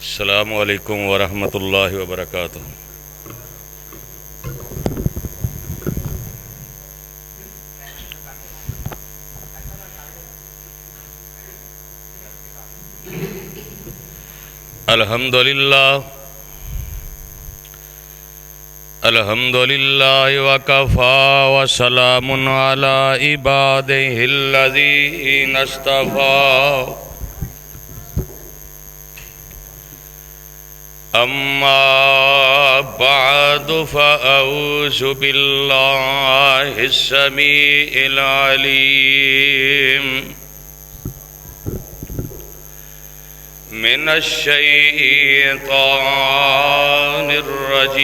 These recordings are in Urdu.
السلام علیکم ورحمۃ اللہ وبرکاتہ۔ الحمد للہ وکفی وسلام علی عبادہ الذین اصطفی، اما بعد فاعوذ باللہ السمیع العلیم من الشیطان الرجیم،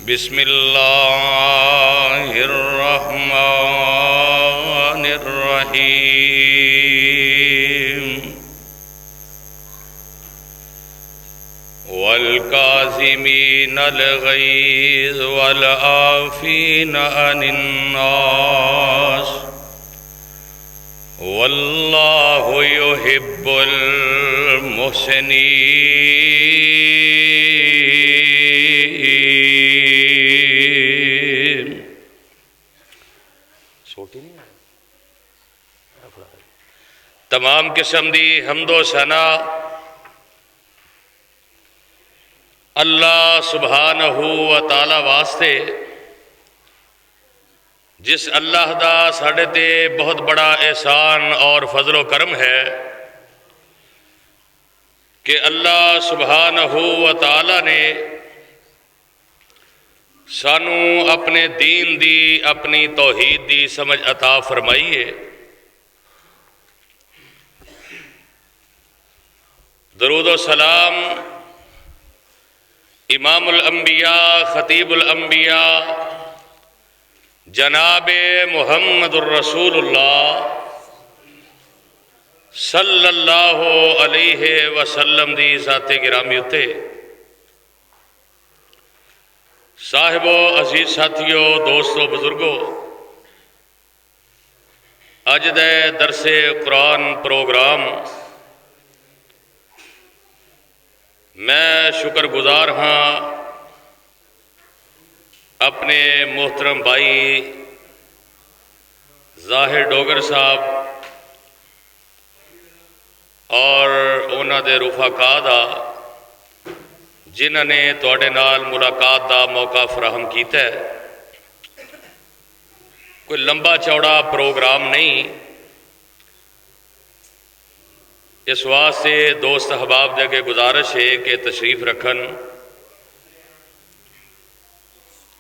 بسم اللہ الرحمن الرحیم، والکاظمین الغیظ والعافین عن الناس، واللہ یحب المحسنین۔ تمام قسم دی حمد و ثنا اللہ سبحانہ و تعالی واسطے، جس اللہ دا ساڑھے تے بہت بڑا احسان اور فضل و کرم ہے کہ اللہ سبحانہ و تعالی نے سانو اپنے دین دی، اپنی توحید دی سمجھ عطا فرمائی ہے۔ درود و سلام امام الانبیاء، خطیب الانبیاء، جناب محمد الرسول اللہ صلی اللہ علیہ وسلم دی ذات گرامی اتے۔ صاحبو، عزیز ساتھیو، دوستو، بزرگو، اج دے درس قرآن پروگرام میں شکر گزار ہاں اپنے محترم بھائی ظاہر ڈوگر صاحب اور انہاں دے رفقاء دا، جنہاں نے تواڈے نال ملاقات دا موقع فراہم کیتا ہے۔ کوئی لمبا چوڑا پروگرام نہیں، اس واسطے دوست احباب دے کے گزارش ہے کہ تشریف رکھن۔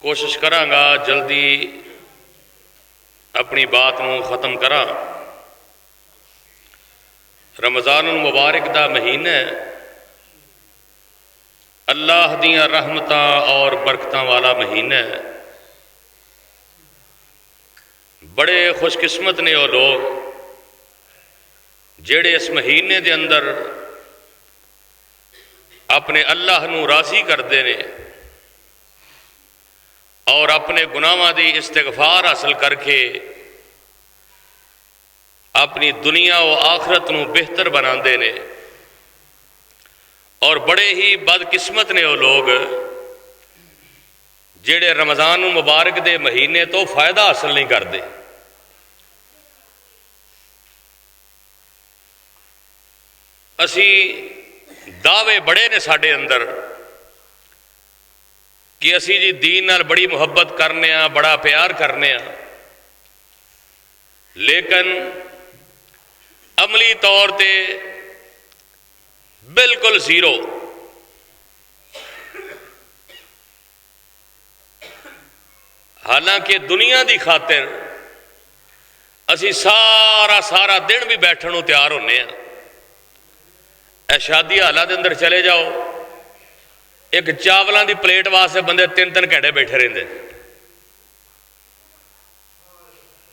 کوشش کرانگا جلدی اپنی بات نو ختم کراں۔ رمضان المبارک دا مہینہ ہے، اللہ دیاں رحمتاں اور برکتاں والا مہینہ ہے۔ بڑے خوش قسمت نے وہ لوگ جڑے اس مہینے دے اندر اپنے اللہ نو راضی کردے نے اور اپنے گناہاں دی استغفار حاصل کر کے اپنی دنیا و آخرت نو بہتر بناندے نے، اور بڑے ہی بدقسمت نے وہ لوگ جڑے رمضان المبارک دے مہینے تو فائدہ حاصل نہیں کردے۔ اسی دعوے بڑے نے ساڈے اندر کہ اسی جی دین نال بڑی محبت کرنے ہاں، بڑا پیار کرنے ہاں، لیکن عملی طور تے بالکل زیرو۔ حالانکہ دنیا دی خاطر اسی سارا دن بھی بیٹھن نو تیار ہونے ہیں۔ اے شادی حالات اندر چلے جاؤ، ایک چاولاں دی پلیٹ واسطے بندے تین گھنٹے بیٹھے رہندے،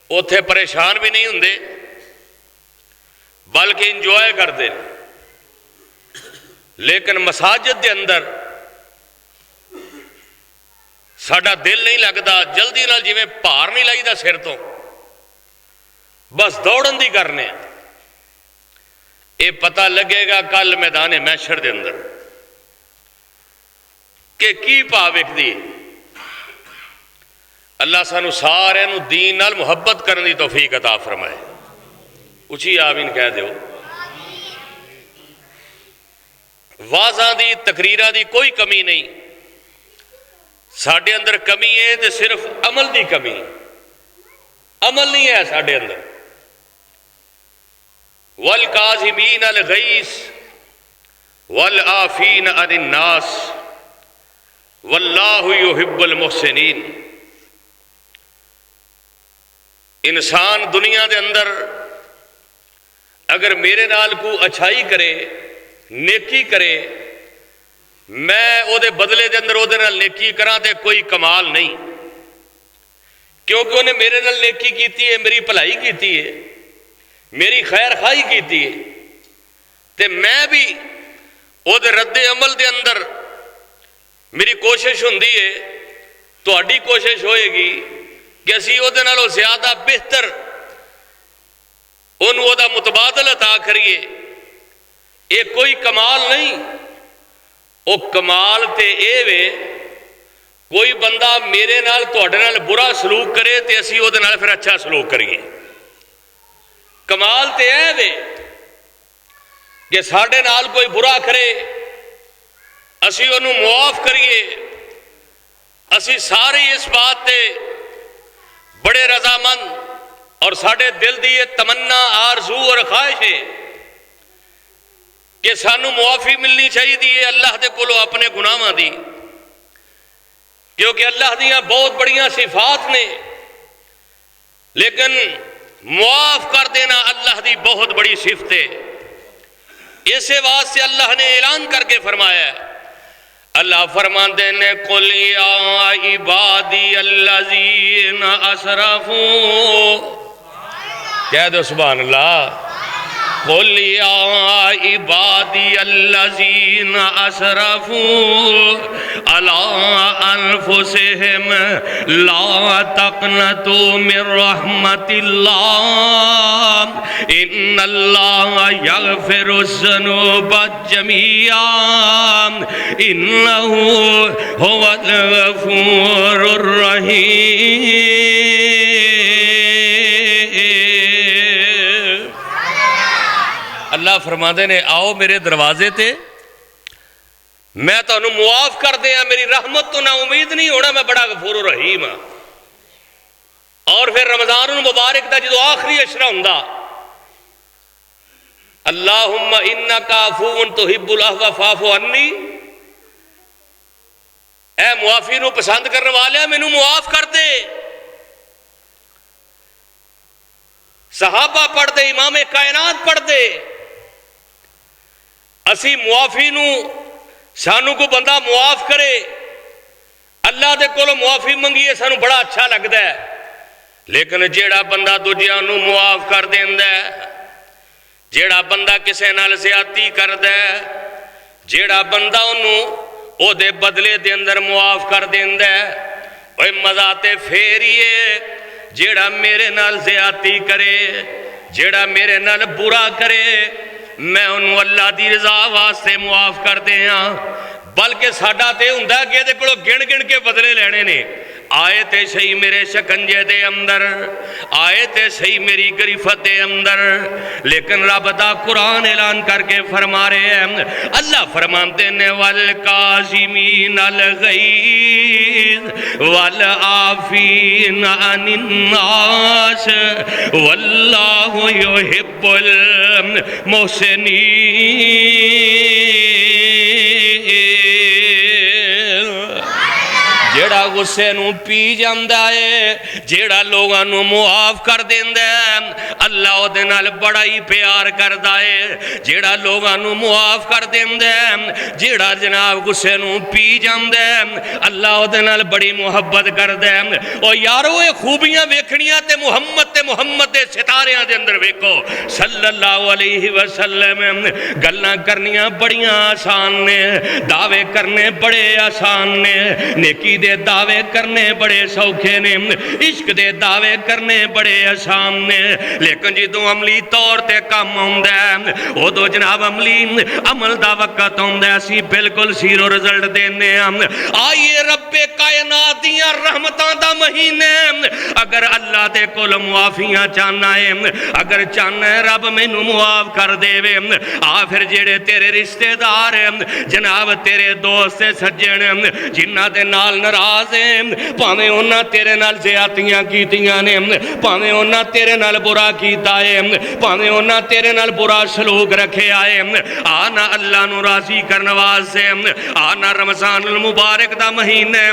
اوتھے پریشان بھی نہیں ہوندے بلکہ انجوائے کرتے۔ لیکن مساجد دے اندر ساڈا دل نہیں لگتا، جلدی نال جویں بھار نہیں لائیدا سر تو، بس دوڑن دی کرنے۔ یہ پتہ لگے گا کل میدان محشر دے اندر کہ کی پا وکدی۔ اللہ سانو سارے نو دین نال محبت کرنے دی توفیق عطا فرمائے۔ اچھی آمین کہہ دیو۔ واضح دی تقریرہ دی کوئی کمی نہیں، ساڈے اندر کمی ہے تو صرف عمل دی کمی، عمل نہیں ہے ساڈے اندر۔ والکاظمین الغیظ والعافین عن الناس واللہ یحب المحسنین۔ انسان دنیا دے اندر اگر میرے نال کو اچھائی کرے، نیکی کرے، میں او دے بدلے دے اندر او دے نال نیکی کراں تے کوئی کمال نہیں، کیونکہ انہیں میرے نال نیکی کیتی ہے، میری بھلائی کیتی ہے، میری خیر خواہی کیتی ہے، تے میں بھی او دے رد عمل دے اندر میری کوشش ہوندی ہے، تہاڈی کوشش ہوئے گی کہ اسی او دے نالوں زیادہ بہتر انہوں دا متبادل عطا کریے۔ یہ کوئی کمال نہیں، او کمال تے اے وے کوئی بندہ میرے نال تہاڈے نال برا سلوک کرے تے اسی او دے نال پھر اچھا سلوک کریے۔ کمال تے اے وے کہ ساڈے نال کوئی برا کرے اسی انہوں معاف کریے۔ اسی سارے اس بات تے بڑے رضامند اور ساڈے دل دی یہ تمنا آرزو اور خواہش ہے کہ سانو معافی ملنی چاہیے اللہ دے کولو اپنے گناہاں دی، کیونکہ اللہ دیاں بہت بڑیاں صفات نے، لیکن معاف کر دینا اللہ دی بہت بڑی صفت ہے۔ اسے واسطے اللہ نے اعلان کر کے فرمایا ہے، اللہ فرماندے نے قل یا عبادی الذین اسرفوا، کہہ دو سبحان اللہ، قل یا عبادی الذین اسرفوا علی انفسہم لا تقنطوا من رحمت اللہ ان اللہ یغفر الذنوب جميعا انہ هو الغفور الرحیم۔ اللہ فرماندے نے آؤ میرے دروازے تے، میں تو انہوں معاف کر دیا، میری رحمت تو نہ امید نہیں ہونا، میں بڑا غفور و رحیم ہاں۔ اور پھر رمضان المبارک دا جدو آخری اشرا ہوندا، اللہم انکا عفو تحب العفو فاعف عنی، اے معافی نو پسند کرنے والے مینوں معاف کر دے۔ صحابہ پڑھ دے، امام کائنات پڑھ دے، اسی معافی نو سانو کو بندہ معاف کرے، اللہ دے کولو معافی منگیے سانو بڑا اچھا لگتا ہے، لیکن جیڑا بندہ دوجیاں نو معاف کر دیندا ہے، جیڑا بندہ کسے نال زیادتی کردا ہے، جیڑا بندہ انہوں او دے بدلے دے اندر معاف کر دیندا ہے، اوے مزہ تے پھیریے، جیڑا میرے نال زیادتی کرے، جیڑا میرے نال برا کرے، میں انہوں اللہ دی رضا واسطے معاف کر دیا، بلکہ ساڈا تے ہوندا کہ دے کولو گن گن کے بدلے لینے نے، آئے تے صحیح میرے شکنجے دے اندر، آئے تے صحیح میری گریفت دے اندر، لیکن رب دا قرآن اعلان کر کے فرما رہے ہیں، اللہ فرماتے نے والکاظمین الغیظ والعافین عن الناس واللہ یحب المحسنین۔ جیڑا غصے نو پی جاندا ہے، جیڑا لوگاں نو معاف کر دیندا ہے، اللہ او دے نال بڑا ہی پیار کردا ہے۔ جیڑا لوگاں نو معاف کر دیندا ہے، جیڑا جناب غصے نو پی جاندا ہے، اللہ او دے نال بڑی محبت کردا ہے۔ او یارو اے خوبیاں ویکھنیاں تے محمد دے ستاریاں دے اندر ویکھو صلی اللہ علیہ وسلم، گلاں کرنیاں بڑیاں آسان نے، دعوے کرنے بڑے آسان نے، نیکی دے دعوے کرنے بڑے سوکھے نے، عشق دے دعوے کرنے بڑے آسان نے، لیکن لیکن جدوں عملی طور تے کم آوندا ہے ادو جناب عملی عمل دا وقت آوندا ہے اسی بالکل زیرو رزلٹ دینے ہم آئیے رب کائنات دیاں رحمتاں دا مہینے اگر اللہ دے کول معافیاں چاہنا ہے اگر چاہنا ہے رب مینوں معاف کر دے وے آ پھر جڑے تیرے رشتہ دار جناب تیرے دوست سجن جنہاں دے نال ناراض ہیں پاویں انہاں تیرے نال زیادتیاں کیتیاں نے پاویں انہاں تیرے نال برا کیتا ہے پاویں انہاں تیرے نال برا سلوک رکھے آئے آنا اللہ نو راضی کرن واسطے آنا رمضان المبارک دا مہینے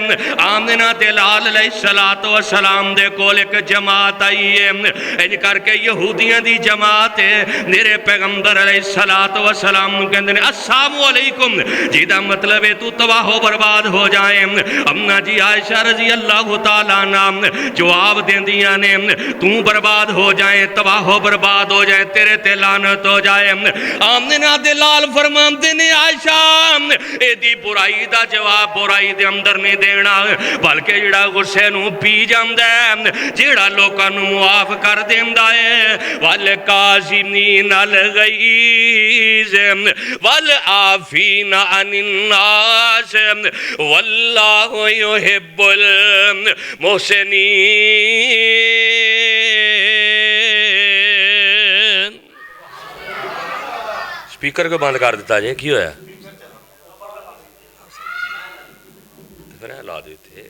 آمنہ تے لال علیہ السلام دے کول ایک جماعت آئی ہے انج کر کے یہودیاں دی جماعت ہے میرے پیغمبر علیہ السلام کہندے نے السلام علیکم جی دا مطلب ہے تو تباہ و برباد ہو جائے امنا جی عائشہ رضی اللہ تعالیٰ عنہ جواب دیندیاں نے تو برباد ہو جائیں تباہ و برباد ہو جائیں تیرے تے لعنت ہو جائے آمنہ دے لال فرماندے نے عائشہ اے دی برائی دا جواب برائی دے اندر نہیں دینا بلکہ جڑا غصے نو پی جاندا ہے جڑا لوکاں نو معاف کر دیندا ہے والکاظمین الغیظ والعافین عن الناس واللہ یحب المحسنین سپیکر کو بند کر دیتا جائے کیوں ہے لا دیتے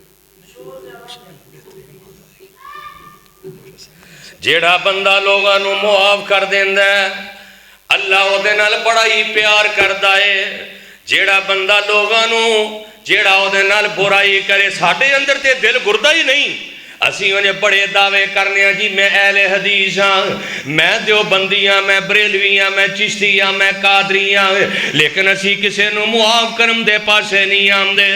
جیڑا بندہ لوگاں نو معاف کر دیندا ہے اللہ او دے نال بڑا ہی پیار کردا ہے جیڑا بندہ لوگاں نو جیڑا او دے نال برائی کرے ساڈے اندر تے دل گردا ہی نہیں اسی انہیں بڑے دعوے کرنے ہیں جی میں اہل حدیث ہاں میں دیوبندی ہاں میں بریلوی ہاں میں چشتی ہاں میں قادری ہاں لیکن اسی کسے نو معاف کرم دے پاسے نہیں آمدے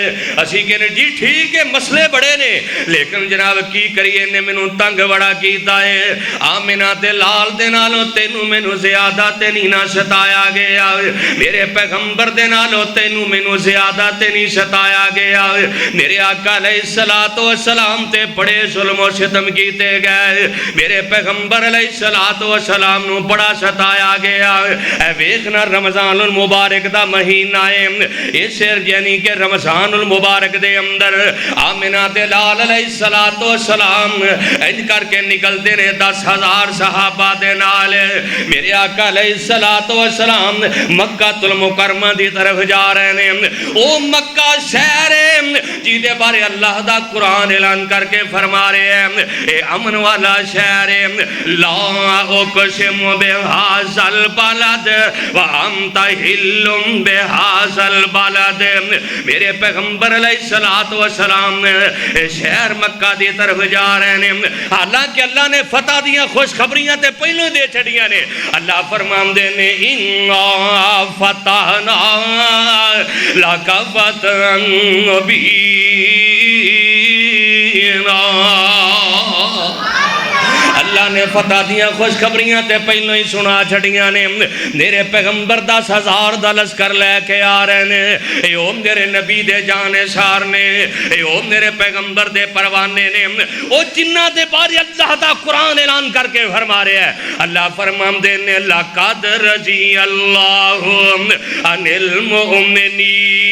اسی کہنے جی ٹھیک ہے مسئلے بڑے نے لیکن جناب کی کریے نے منو تنگ بڑا کیتا ہے آمنہ دے لال دے نالو تینو منو زیادہ تے نہیں نہ ستایا گیا میرے پیغمبر دے نالو تینو منو زیادہ تے نہیں ستایا گیا میرے آقا علیہ السلام تے بڑے ظلم و ستم کیتے گئے میرے پیغمبر علیہ السلام نو بڑا ستایا گیا اے ویکھنا رمضان المبارک دا مہینہ ہے اس یعنی کہ رمضان المبارک دے اندر آمنہ دے لال علیہ السلام انج کر کے نکلتے نے 10,000 صحابہ دے نال میرے آقا علیہ السلام مکہ المکرمہ دی طرف جا رہے ہیں او مکہ شہر جی دے بارے اللہ دا قرآن اعلان کر کے فرما رہے ہیں اے امن والا شہر لا اقسم بہذا البلد وانت حل بہذا البلد میرے پیغمبر علیہ السلام شہر مکہ دی طرف جا رہے ہیں حالانکہ اللہ نے فتح دیاں خوشخبریاں تے پہلوں دے چھڑیاں نے اللہ فرماندے نے اِنَّا فَتَحْنَا لَكَ فَتْحًا مُبِينًا اللہ نے فتح دیاں خوشخبریاں تے پہلوں ہی سنا چھڑیاں نے میرے پیغمبر 10,000 دا لشکر لے کے آ رہے نے اے او میرے نبی دے جانے سار نے اے او میرے پیغمبر دے پروانے نے او جنہ دے بارے اللہ دا قرآن اعلان کر کے فرما رہے ہیں اللہ فرمان دے نے لَقَدْ رَضِيَ اللَّهُ عَنِ الْمُؤْمِنِينَ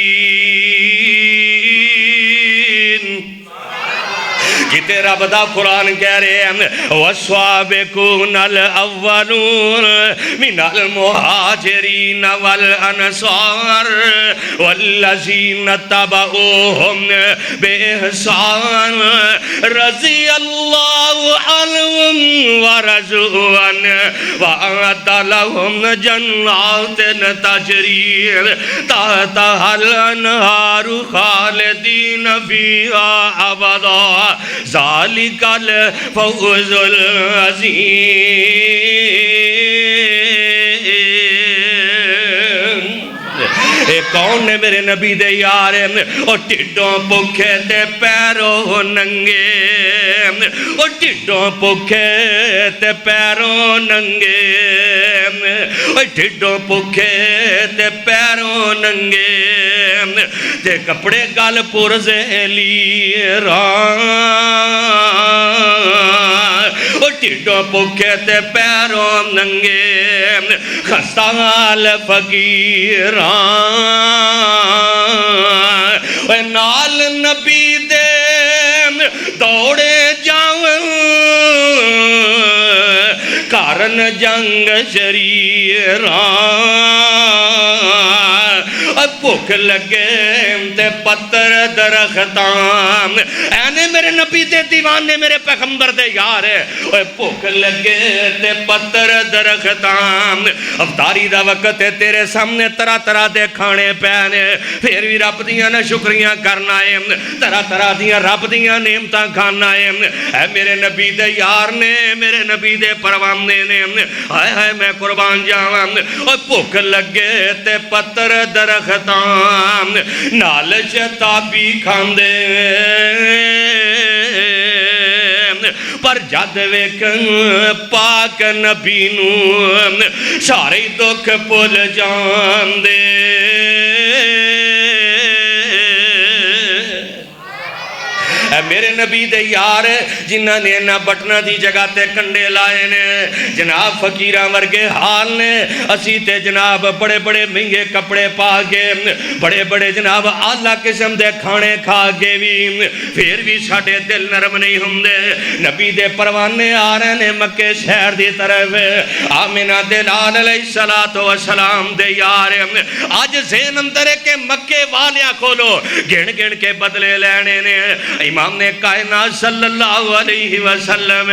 جتے رب دا قرآن کہہ رہے ہیں وَالسَّابِقُونَ الْأَوَّلُونَ مِنَ الْمُهَاجِرِينَ وَالْأَنصَارِ وَالَّذِينَ اتَّبَعُوهُمْ بِإِحْسَانٍ رَضِيَ اللَّهُ عَنْهُمْ وَرَضُوا عَنْهُ وَأَعَدَّ لَهُمْ جَنَّاتٍ تَجْرِي تَحْتَهَا الْأَنْهَارُ خَالِدِينَ فِيهَا أَبَدًا ذَلِكَ الْفَوْزُ الْعَظِيمُ اے کون نے میرے نبی دے یار اور ٹھڈوں بھوکے تے پیروں ننگے اور ٹھڈوں بھوکے تے پیروں ننگے اور ٹھڈوں بھوکے تے پیروں ننگے تے کپڑے گل پرزے لی ران ٹھڈوں بھوکے تے پیروں ننگے خستال فقیراں نال نبی دے دوڑے جاون کارن جنگ شریراں بھوک لگے تے پتر درختاں اینے میرے نبی دے دیوانے میرے پیغمبر دے یار بھوک لگے تے پتر درختاں افطاری دا وقت ہے تیرے سامنے طرح طرح دے کھانے پینے پھر بھی رب دیاں نہ شکریاں کرنا ہے طرح طرح دیاں رب دیاں نعمتاں کھانا ہے اے میرے نبی دے یار نے میرے نبی دے پروانے نے ہائے ہائے میں قربان جاواں بھوک لگے تے پتر درختاں نال شتابی کھاندے پر جد ویکھن پاک نبی نوں سارے دکھ بھول جاندے اے میرے نبی دے یار جنہاں نے نہ بٹنا دی جگہ تے کنڈے لائے نے جناب فقیراں ورگے حال نے اسی تے جناب بڑے بڑے مہنگے کپڑے پا کے بڑے بڑے جناب اعلیٰ قسم دے کھانے کھا کے بھی پھر بھی ساڈے دل نرم نہیں ہوندے نبی دے پروانے آ رہے نے مکے شہر دی طرف آمنہ دے لال علیہ السلام دے یار آج ذہن اندر ہے کہ مکے والیاں کھولو گن گن کے بدلے لینے نے امام نے کائنات صلی اللہ علیہ وسلم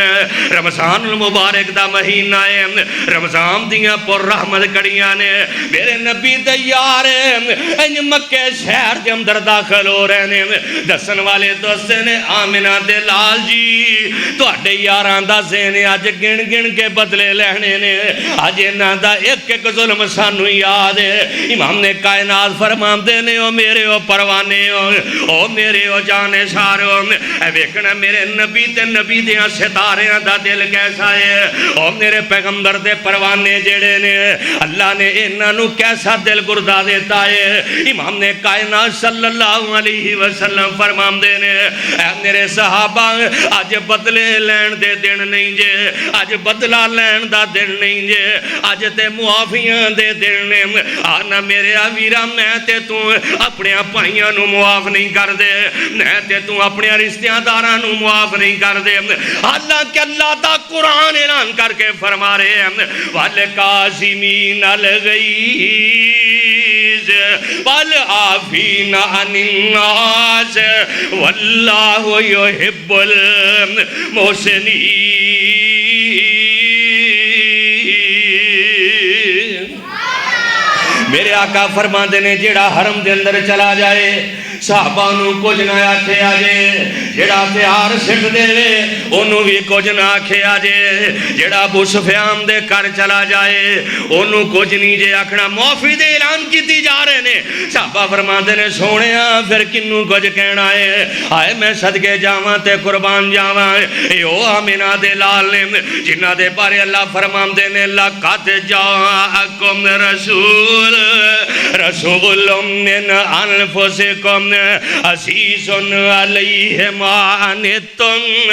رمضان المبارک دا مہینہ ہے رمضان دیاں پر رحمت کڑیاں نے میرے نبی دے یار ان مکہ شہر دے اندر داخل ہو رہے نے دسن والے دوستے نے آمنہ دے لال جی تو اڈے یاران دا ذہن آج گن گن کے بدلے لہنے نے آج انہاں دا ایک ایک ظلم سانو یاد ہے امام نے کائنات فرمان دینے او میرے او پروانے او میرے او جانے سارے اے ویکھنا میرے نبی تے نبی دیاں ستاریاں دا دل کیسا ہے او میرے پیغمبر دے پروانے جڑے نے اللہ نے انہاں نو کیسا دل گردا دیتا ہے امام نے کائنات صلی اللہ علیہ وسلم فرمان دینے اے میرے صحابہ آج بدلے لین دے دن نہیں جے آج بدلہ لین دا دن نہیں جے آج تے معافیاں دے دن نے آنا میرے آویرہ میں تے تو اپنے پائیاں نو معاف نہیں کر دے میں تے تو اپنے رشتہ دارانو معاف نہیں کر دے اللہ کہ اللہ دا قرآن اعلان کر کے فرما رہے ہیں وَالْقَاسِمِينَ الْغَيْظَ وَالْعَافِينَ عَنِ النَّاسِ وَاللَّهُ يُحِبُّ الْمُحْسِنِينَ میرے آقا فرما دینے جیڑا حرم دے اندر چلا جائے صحابہ نو کچھ نہ آکھے آجے جیڑا تیار سکھ دے انہوں بھی کچھ نہ آکھے آجے جیڑا ابو سفیان دے کر چلا جائے انہوں کچھ نہیں جے آکھنا معافی دے اعلان کیتی جا رہے نے صحابہ فرما دینے سونے پھر کنوں کچھ کہنا ہے آئے میں صدقے جاواں تے قربان جاواں او آمنہ دے لال نے جنہ دے بارے اللہ فرما دینے لَقَدْ جَاءَكُمْ رسول من انفسکم عزیز علیہ ما عنتم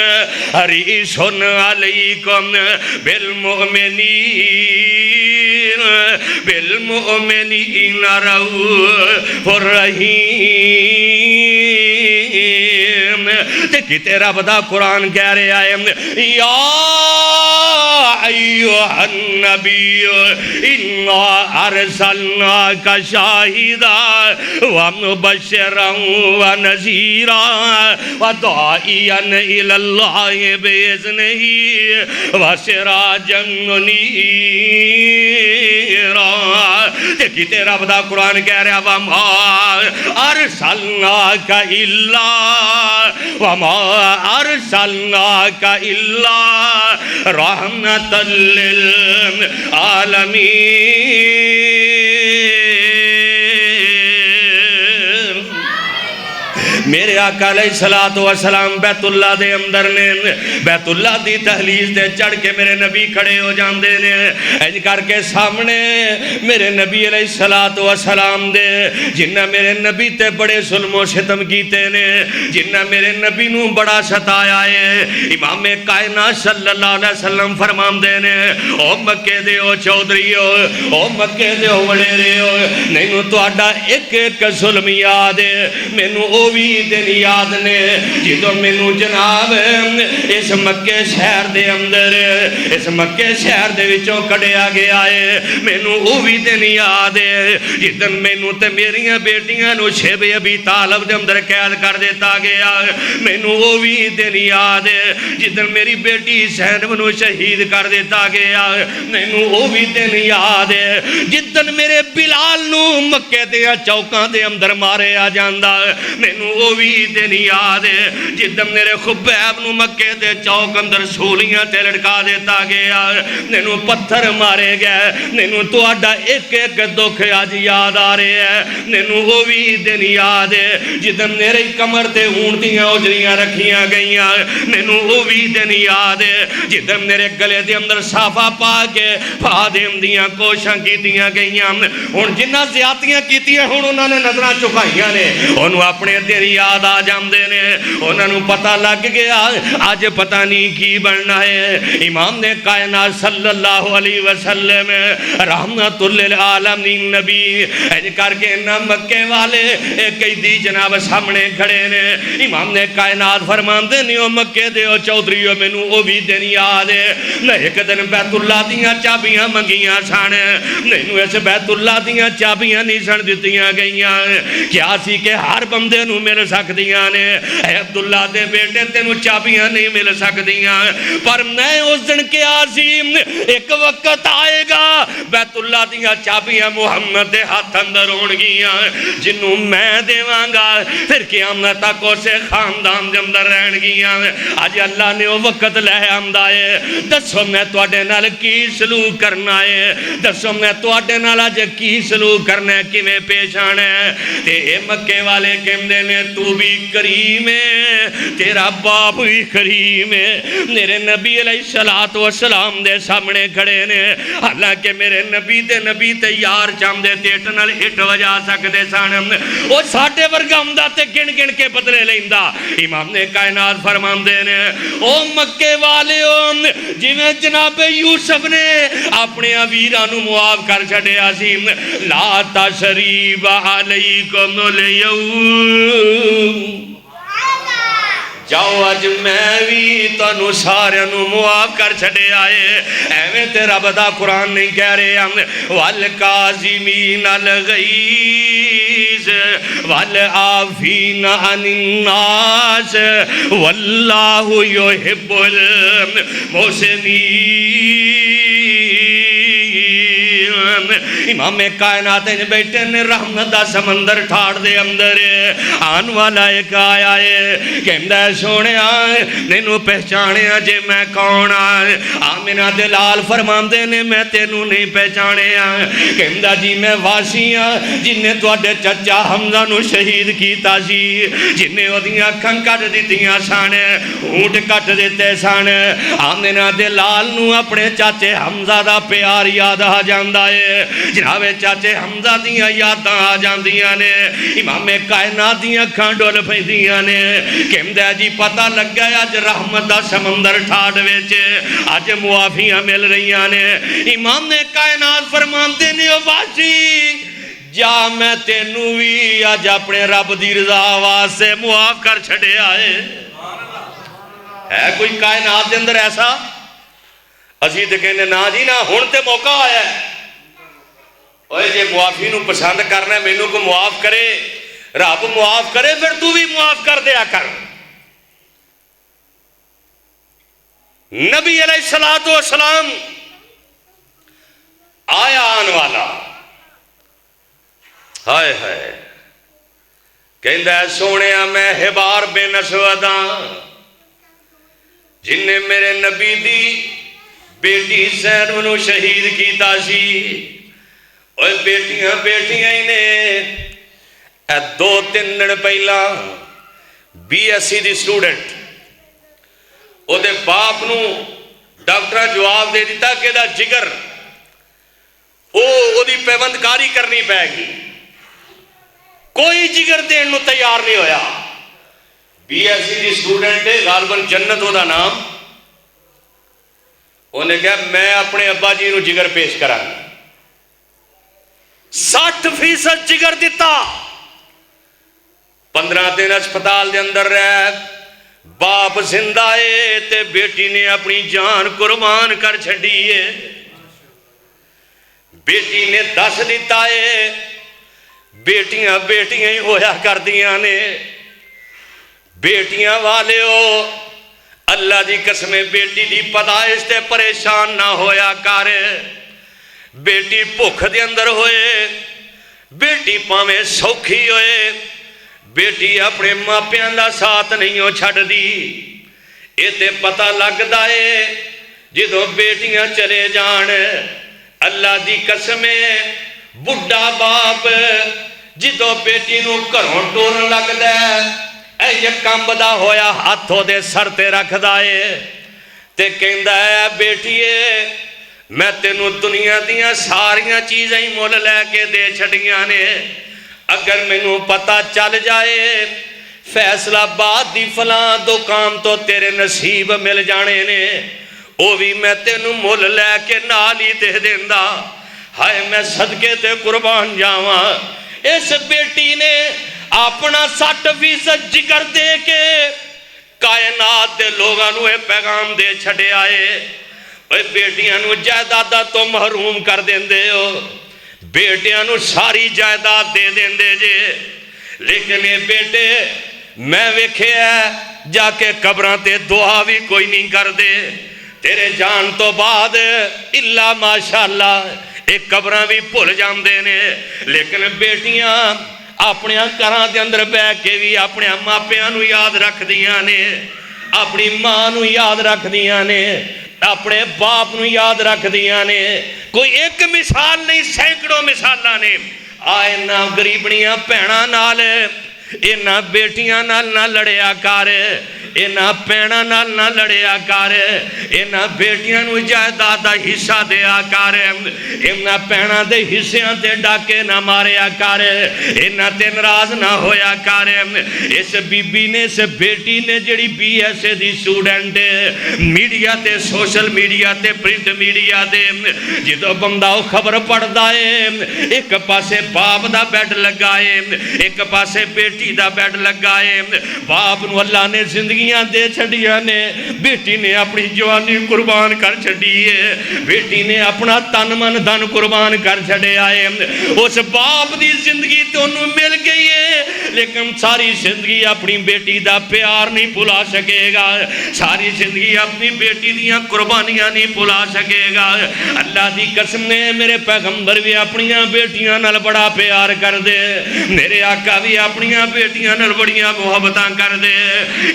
حریص علیکم بالمؤمنین رؤوف الرحیم دیکھتے رب دا قرآن کہہ رہے آئے یا ایوہ النبی انا ارسلناک شاہدا ومبشرا ونذیرا وداعیا الاللہ باذنہ وسراجا منیرا دیکھتے رب دا قرآن کہہ رہا وما ارسلناک الا رحمت للعالمین میرے آقا علیہ الصلوۃ والسلام بیت اللہ دے اندر نے بیت اللہ دی دہلیز تے چڑھ کے میرے نبی کھڑے ہو جاندے نے انج کر کے سامنے میرے نبی علیہ الصلوۃ والسلام دے جنہ میرے نبی تے بڑے ظلم و ستم کیتے نے جنہ میرے نبی نو بڑا ستایا ہے امام کائنات صلی اللہ علیہ وسلم فرماندے نے او مکے دے او چودھریو او مکے دے او وڈیرےو نینو تہاڈا ایک ایک ظلم یاد ہے مینوں او وی دن یاد نے جدوں مینوں جناب اس مکے شہر دے اندر اس مکے شہر دے وچوں کڈیا گیا ہے مینوں او وی دن یاد ہے جدن مینوں تے میریاں بیٹیاں نو شیب ابی طالب دے اندر قید کر دیتا گیا مینوں او وی دن یاد ہے جدن میری بیٹی زینب نو شہید کر دیتا گیا مینوں او وی دن یاد ہے جدن میرے بلال نو مکے دے چوکاں دے اندر مارے آ جاندا مینوں او وی دن یاد ہے جدن میرے خبیب نو مکے دے چوک اندر سولیاں تے لٹکا دیتا گیا مینوں پتھر مارے گئے مینوں تہاڈا ایک ایک دکھ اج یاد آ رہے ہے مینوں او وی دن یاد ہے جدن میرے کمر تے اون دیاں اجریاں رکھیاں گئیاں مینوں او وی دن یاد ہے جدن میرے گلے دے اندر صافہ پا کے فادم دیاں کوشاں کیتیاں گئیاں ہن جنہ زیادتیاں کیتیاں ہن انہاں نے نظراں چکائیاں نے انہوں اپنے دن یاد آ جاندے نے انہاں نوں پتہ لگ گیا اج پتہ نہیں کی بننا ہے امام نے کائنات صلی اللہ علیہ وسلم رحمت للعالمین نبی اج کر کے نہ مکے والے قیدی جناب سامنے کھڑے نے امام نے کائنات فرماندے نے او مکے دے او چودھریو مینوں او بھی دن یاد ہے میں ایک دن بیت اللہ دیاں چابیاں منگیاں سن مینوں اس بیت اللہ دیاں چابیاں نہیں سن دتیاں گئیاں کیا سی کہ ہر بندے نوں مل سکدیاں نے اے عبداللہ دے بیٹے تینوں چابیاں نہیں مل سکدیاں پر میں اس دن کیا سی ایک وقت آئے گا بیت اللہ دیاں چابیاں محمد دے ہاتھ اندر ہون گیاں جنوں میں دیواں گا پھر قیامت تک اسے خاندان دے اندر رہن گیاں اج اللہ نے وہ وقت لے آندا ہے دسو میں تواڈے نال کی سلوک کرنا ہے دسو میں تواڈے نال اج کی سلوک کرنا ہے کیویں پیش آنا ہے تے اے مکے والے کہندے نے تو بھی کریم ہے تیرا باپ بھی کریم ہے میرے نبی علیہ الصلوۃ والسلام دے سامنے کھڑے نے حالانکہ میرے نبی تے یار چاہندے تے اٹ نال اٹ وجا سکدے سن او ساڈے ورگا ہوندا تے گن گن کے بدلے لیندا امام نے کائنات فرماندے نے او مکے والیو جویں جناب یوسف نے اپنے ویراں نوں معاف کر چھڈیا سی لا تشریب علیکم الیوم جاؤ اج میں بھی تانوں سارے نوں معاف کر چھڈے آئے ایویں تے رب دا قرآن نہیں کہہ رہے والکاظمین الغیظ والعافین عن الناس واللہ یحب المحسنین امام کائنات بیٹے نے رحمت دا سمندر ٹھاڑ دے اندر آن والا ایک آیا ہے کہندہ سونے آئے نینو پہچانے جے میں کون آئے آمینہ دلال فرماندے نے میں تینو نہیں پہچانے آئے کہندہ جی میں واسی آئے جنہیں تو اڈے چچا حمزہ نو شہید کیتا سی جنہیں ادھیاں کھن کٹ دیتیاں سانے اونٹ کٹ دیتے سانے آمینہ دلال نو اپنے چاچے حمزہ دا پیار یاد آ جاندہ ہے جناب چاچے حمزہ دیاں یاداں آ جاندیاں نے امام کائنات دیاں کھانڈول پھیندیاں نے کہندہ جی پتہ لگ گیا آج رحمت دا سمندر ٹھاڑ ویچے آج معافیاں مل رہیاں نے امام نے کائنات فرماندے نے واسی جا میں تینوں بھی آج اپنے رب دی رضا آواز سے معاف کر چھڑے آئے ہے کوئی کائنات دے اندر ایسا اسی تے کہنے نا جی نا ہون تے موقع آیا ہے اوہ جے معافی نو پسند کرنا ہے مینوں کو معاف کرے رب معاف کرے پھر تو بھی معاف کر دیا کر نبی علیہ السلام آیا آن والا ہائے ہائے کہندہ ہے سونیا میں حبار بن اسوداں جن نے میرے نبی دی بیٹی زینب نو شہید کیتا سی اوہ بیٹیاں ہی نے اے 2-3 دن پہلا BSc ਦੀ ਸਟੂਡੈਂਟ, ਉਹਦੇ ਬਾਪ ਨੂੰ ਡਾਕਟਰਾਂ ਜਵਾਬ ਦੇ ਦਿੱਤਾ ਕਿ ਇਹਦਾ ਜਿਗਰ ਉਹਦੀ ਪੈਬੰਦਕਾਰੀ ਕਰਨੀ ਪੈਗੀ। ਕੋਈ ਜਿਗਰ ਦੇਣ ਨੂੰ ਤਿਆਰ ਨਹੀਂ ਹੋਇਆ। BSc ਦੀ ਸਟੂਡੈਂਟ ਹੈ, ਗਾਲਬਨ ਜੰਨਤ ਉਹਦਾ ਨਾਮ। ਉਹਨੇ ਕਿਹਾ ਮੈਂ ਆਪਣੇ ਅੱਬਾ ਜੀ ਨੂੰ ਜਿਗਰ ਪੇਸ਼ ਕਰਾਂਗਾ। 60% ਜਿਗਰ ਦਿੱਤਾ। 15 ਦਿਨ ਹਸਪਤਾਲ ਦੇ ਅੰਦਰ ਰਹਿ, ਬਾਪ ਜ਼ਿੰਦਾ ਏ ਤੇ ਬੇਟੀ ਨੇ ਆਪਣੀ ਜਾਨ ਕੁਰਬਾਨ ਕਰ ਛੱਡੀ ਏ। ਬੇਟੀ ਨੇ ਦੱਸ ਦਿੱਤਾ ਏ ਬੇਟੀਆਂ ਬੇਟੀਆਂ ਹੀ ਹੋਇਆ ਕਰਦੀਆਂ ਨੇ। ਬੇਟੀਆਂ ਵਾਲਿਓ ਅੱਲਾ ਦੀ ਕਸਮੇ ਬੇਟੀ ਦੀ ਪਦਾਇਸ਼ ਤੇ ਪਰੇਸ਼ਾਨ ਨਾ ਹੋਇਆ ਕਰ। ਬੇਟੀ ਭੁੱਖ ਦੇ ਅੰਦਰ ਹੋਏ, ਬੇਟੀ ਭਾਵੇਂ ਸੌਖੀ ਹੋਏ, ਬੇਟੀ ਆਪਣੇ ਮਾਪਿਆਂ ਦਾ ਸਾਥ ਨਹੀਂ ਉਹ ਛੱਡਦੀ। ਇਹ ਤੇ ਪਤਾ ਲੱਗਦਾ ਏ ਜਦੋਂ ਬੇਟੀਆਂ ਚਲੇ ਜਾਣ। ਅੱਲਾ ਦੀ ਕਸਮ ਏ ਬੁੱਢਾ ਬਾਪ ਜਦੋਂ ਬੇਟੀ ਨੂੰ ਘਰੋਂ ਟੋਰਨ ਲੱਗਦਾ ਇਹ ਕੰਬਦਾ ਹੋਇਆ ਹੱਥ ਉਹਦੇ ਸਰ ਤੇ ਰੱਖਦਾ ਏ ਤੇ ਕਹਿੰਦਾ ਹੈ ਬੇਟੀਏ ਮੈਂ ਤੈਨੂੰ ਦੁਨੀਆ ਦੀਆਂ ਸਾਰੀਆਂ ਚੀਜ਼ਾਂ ਹੀ ਮੁੱਲ ਲੈ ਕੇ ਦੇ ਛੱਡੀਆਂ ਨੇ। ਅਗਰ ਮੈਨੂੰ ਪਤਾ ਚੱਲ ਜਾਏ ਫੈਸਲਾਬਾਦ ਦੀ ਫਲਾਂ ਦੁਕਾਨ ਤੋਂ ਤੇਰੇ ਨਸੀਬ ਮਿਲ ਜਾਣੇ ਨੇ, ਉਹ ਵੀ ਮੈਂ ਤੈਨੂੰ ਮੁੱਲ ਲੈ ਕੇ ਨਾਲ ਹੀ ਦੇ ਦਿੰਦਾ। ਹਾਏ ਮੈਂ ਸਦਕੇ ਤੇ ਕੁਰਬਾਨ ਜਾਵਾਂ। ਇਸ ਬੇਟੀ ਨੇ ਆਪਣਾ 60% ਜਿਗਰ ਦੇ ਕੇ ਕਾਇਨਾਤ ਦੇ ਲੋਕਾਂ ਨੂੰ ਇਹ ਪੈਗਾਮ ਦੇ ਛੱਡਿਆ ਏ ਓਏ ਬੇਟੀਆਂ ਨੂੰ ਜਾਇਦਾਦਾਂ ਤੋਂ ਮਹਰੂਮ ਕਰ ਦਿੰਦੇ ਹੋ, ਬੇਟਿਆਂ ਨੂੰ ਸਾਰੀ ਜਾਇਦਾਦ ਦੇ ਦਿੰਦੇ ਜੇ। ਲੇਕਿਨ ਇਹ ਬੇਟੇ ਮੈਂ ਵੇਖਿਆ ਜਾ ਕੇ ਕਬਰਾਂ ਤੇ ਦੁਆ ਵੀ ਕੋਈ ਨਹੀਂ ਕਰਦੇ। ਤੇਰੇ ਜਾਣ ਤੋਂ ਬਾਅਦ ਇੱਲਾ ਮਾਸ਼ਾਅੱਲਾ ਇਹ ਕਬਰਾਂ ਵੀ ਭੁੱਲ ਜਾਂਦੇ ਨੇ। ਲੇਕਿਨ ਬੇਟੀਆਂ ਆਪਣੇ ਘਰਾਂ ਦੇ ਅੰਦਰ ਬਹਿ ਕੇ ਵੀ ਆਪਣੇ ਮਾਪਿਆਂ ਨੂੰ ਯਾਦ ਰੱਖਦੀਆਂ ਨੇ, ਆਪਣੀ ਮਾਂ ਨੂੰ ਯਾਦ ਰੱਖਦੀਆਂ ਨੇ, ਆਪਣੇ ਬਾਪ ਨੂੰ ਯਾਦ ਰੱਖਦੀਆਂ ਨੇ। ਕੋਈ ਇੱਕ ਮਿਸਾਲ ਨਹੀਂ, ਸੈਂਕੜੋਂ ਮਿਸਾਲਾਂ ਨੇ। ਆ ਇਹਨਾਂ ਗਰੀਬਣੀਆਂ ਭੈਣਾਂ ਨਾਲ ਇਹਨਾਂ ਬੇਟੀਆਂ ਨਾਲ ਨਾ ਲੜਿਆ ਕਰ, ਇਹਨਾਂ ਭੈਣਾਂ ਨਾਲ ਨਾ ਲੜਿਆ ਕਰ, ਇਹਨਾਂ ਬੇਟੀਆਂ ਨੂੰ ਜਾਇਦਾਦ ਦਾ ਹਿੱਸਾ ਦਿਆ ਕਰ, ਇਹਨਾਂ ਭੈਣਾਂ ਦੇ ਹਿੱਸਿਆਂ ਤੇ ਡਾਕੇ ਨਾ ਮਾਰਿਆ ਕਰ, ਇਹਨਾਂ ਤੇ ਨਾਰਾਜ਼ ਨਾ ਹੋਇਆ ਕਰ। ਇਸ ਬੀਬੀ ਨੇ, ਇਸ ਬੇਟੀ ਨੇ ਜਿਹੜੀ BSc ਦੀ ਸਟੂਡੈਂਟ ਮੀਡੀਆ ਤੇ ਸੋਸ਼ਲ ਮੀਡੀਆ ਤੇ ਪ੍ਰਿੰਟ ਮੀਡੀਆ ਦੇ ਜਦੋਂ ਬੰਦਾ ਉਹ ਖਬਰ ਪੜਦਾ ਏ ਇੱਕ ਪਾਸੇ ਬਾਪ ਦਾ ਬੈੱਡ ਲੱਗਾ ਏ, ਇੱਕ ਪਾਸੇ ਬੇਟੀ ਦਾ ਬੈੱਡ ਲੱਗਾ ਏ। ਬਾਪ ਨੂੰ ਅੱਲਾ ਨੇ ਜ਼ਿੰਦਗੀਆਂ ਦੇ ਛੱਡੀਆਂ ਨੇ, ਬੇਟੀ ਨੇ ਆਪਣੀ ਜਵਾਨੀ ਕੁਰਬਾਨ ਕਰ ਛੱਡੀ ਏ, ਬੇਟੀ ਨੇ ਆਪਣਾ ਤਨ ਮਨ ਧਨ ਕੁਰਬਾਨ ਕਰ ਛੱਡਿਆ ਏ। ਉਸ ਬਾਪ ਦੀ ਜ਼ਿੰਦਗੀ ਤੇ ਉਹਨੂੰ ਮਿਲ ਗਈ ਏ, ਲੇਕਿਨ ਸਾਰੀ ਜ਼ਿੰਦਗੀ ਆਪਣੀ ਬੇਟੀ ਦਾ ਪਿਆਰ ਨਹੀਂ ਭੁਲਾ ਸਕੇਗਾ, ਸਾਰੀ ਜ਼ਿੰਦਗੀ ਆਪਣੀ ਬੇਟੀ ਦੀਆਂ ਕੁਰਬਾਨੀਆਂ ਨਹੀਂ ਭੁਲਾ ਸਕੇਗਾ। ਅੱਲਾ ਦੀ ਕਸਮ ਨੇ ਮੇਰੇ ਪੈਗੰਬਰ ਵੀ ਆਪਣੀਆਂ ਬੇਟੀਆਂ ਨਾਲ ਬੜਾ ਪਿਆਰ ਕਰਦੇ, ਮੇਰੇ ਆਕਾ ਵੀ ਆਪਣੀਆਂ ਬੇਟੀਆਂ ਨਾਲ ਬੜੀਆਂ ਮੁਹੱਬਤਾਂ ਕਰਦੇ।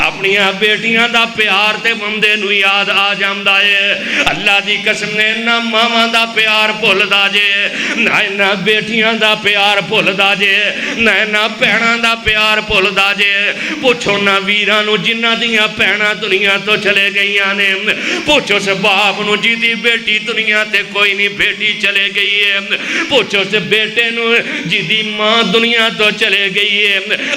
ਆਪਣੀਆਂ ਬੇਟੀਆਂ ਦਾ ਪਿਆਰ ਤੇ ਬੰਦੇ ਨੂੰ ਯਾਦ ਆ ਜਾਂਦਾ ਏ। ਅੱਲਾ ਦੀ ਕਸਮ ਨੇ ਨਾ ਮਾਵਾਂ ਦਾ ਪਿਆਰ ਭੁੱਲਦਾ ਜੇ, ਨਾ ਇਹਨਾਂ ਬੇਟੀਆਂ ਦਾ ਪਿਆਰ ਭੁੱਲਦਾ ਜੇ, ਨਾ ਇਹਨਾਂ ਭੈਣਾਂ ਦਾ ਪਿਆਰ ਭੁੱਲਦਾ ਜੇ। ਪੁੱਛੋ ਨਾ ਵੀਰਾਂ ਨੂੰ ਜਿਨ੍ਹਾਂ ਦੀਆਂ ਭੈਣਾਂ ਦੁਨੀਆ ਤੋਂ ਚਲੇ ਗਈਆਂ ਨੇ, ਪੁੱਛੋ ਉਸ ਬਾਪ ਨੂੰ ਜਿਹਦੀ ਬੇਟੀ ਦੁਨੀਆ ਤੇ ਕੋਈ ਨਹੀਂ, ਬੇਟੀ ਚਲੇ ਗਈ ਏ। ਪੁੱਛੋ ਉਸ ਬੇਟੇ ਨੂੰ ਜਿਹਦੀ ਮਾਂ ਦੁਨੀਆ ਤੋਂ ਚਲੇ ਗਈ ਏ।